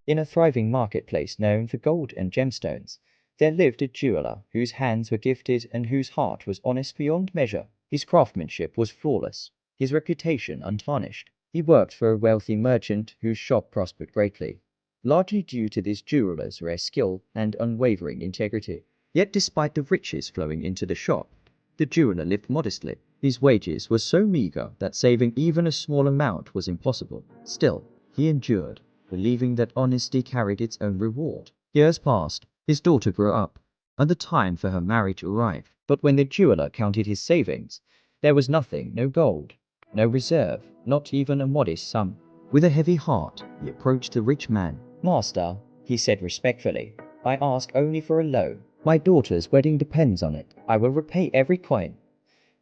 In a thriving marketplace known for gold and gemstones, there lived a jeweler whose hands were gifted and whose heart was honest beyond measure. His craftsmanship was flawless, his reputation untarnished. He worked for a wealthy merchant whose shop prospered greatly, largely due to this jeweler's rare skill and unwavering integrity. Yet despite the riches flowing into the shop, the jeweler lived modestly. His wages were so meager that saving even a small amount was impossible. Still, he endured, believing that honesty carried its own reward. Years passed, his daughter grew up, and the time for her marriage arrived. But when the jeweler counted his savings, there was nothing, no gold, no reserve, not even a modest sum. With a heavy heart, he approached the rich man. "Master," he said respectfully, "I ask only for a loan. My daughter's wedding depends on it. I will repay every coin."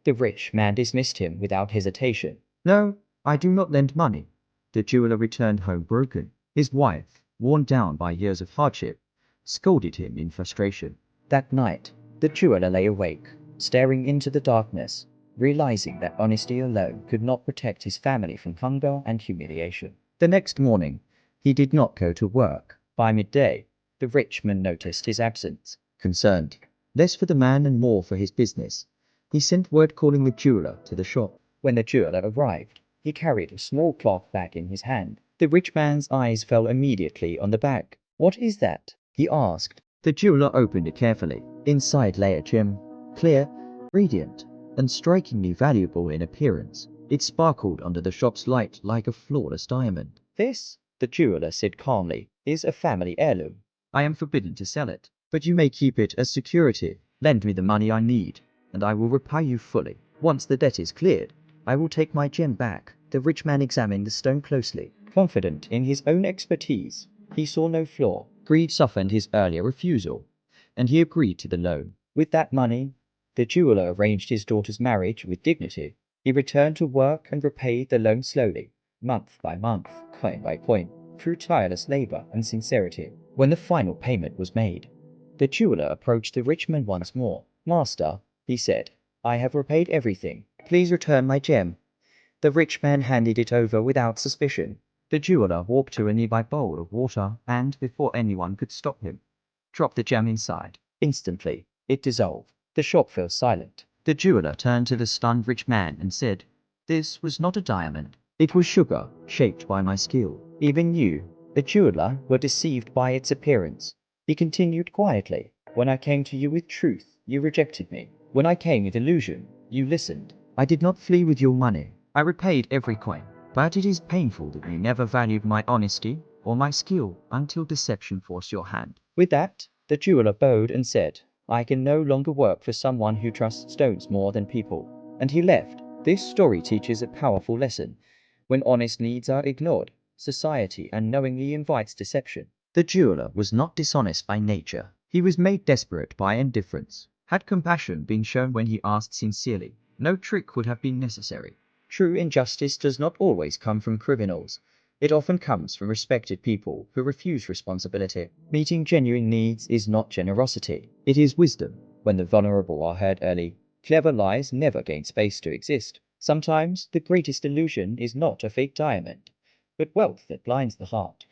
The rich man dismissed him without hesitation. "No, I do not lend money." The jeweler returned home broken. His wife, worn down by years of hardship, scolded him in frustration. That night, the jeweler lay awake, staring into the darkness, realizing that honesty alone could not protect his family from hunger and humiliation. The next morning, he did not go to work. By midday, the rich man noticed his absence. Concerned, less for the man and more for his business, he sent word calling the jeweler to the shop. When the jeweler arrived, he carried a small cloth bag in his hand. The rich man's eyes fell immediately on the bag. "What is that?" he asked. The jeweler opened it carefully. Inside lay a gem, clear, radiant, and strikingly valuable in appearance. It sparkled under the shop's light like a flawless diamond. "This," the jeweler said calmly, "is a family heirloom. I am forbidden to sell it, but you may keep it as security. Lend me the money I need, and I will repay you fully. Once the debt is cleared, I will take my gem back." The rich man examined the stone closely. Confident in his own expertise, he saw no flaw. Greed softened his earlier refusal, and he agreed to the loan. With that money, the jeweler arranged his daughter's marriage with dignity. He returned to work and repaid the loan slowly, month by month, coin by coin, through tireless labor and sincerity. When the final payment was made, the jeweler approached the rich man once more. "Master," he said, "I have repaid everything. Please return my gem." The rich man handed it over without suspicion. The jeweler walked to a nearby bowl of water and, before anyone could stop him, dropped the gem inside. Instantly, it dissolved. The shop fell silent. The jeweler turned to the stunned rich man and said, "This was not a diamond. It was sugar, shaped by my skill. Even you, the jeweler, were deceived by its appearance." He continued quietly, "When I came to you with truth, you rejected me. When I came with illusion, you listened. I did not flee with your money. I repaid every coin. But it is painful that you never valued my honesty or my skill until deception forced your hand." With that, the jeweler bowed and said, "I can no longer work for someone who trusts stones more than people." And he left. This story teaches a powerful lesson. When honest needs are ignored, society unknowingly invites deception. The jeweler was not dishonest by nature. He was made desperate by indifference. Had compassion been shown when he asked sincerely, no trick would have been necessary. True injustice does not always come from criminals. It often comes from respected people who refuse responsibility. Meeting genuine needs is not generosity. It is wisdom. When the vulnerable are heard early, clever lies never gain space to exist. Sometimes the greatest illusion is not a fake diamond, but wealth that blinds the heart.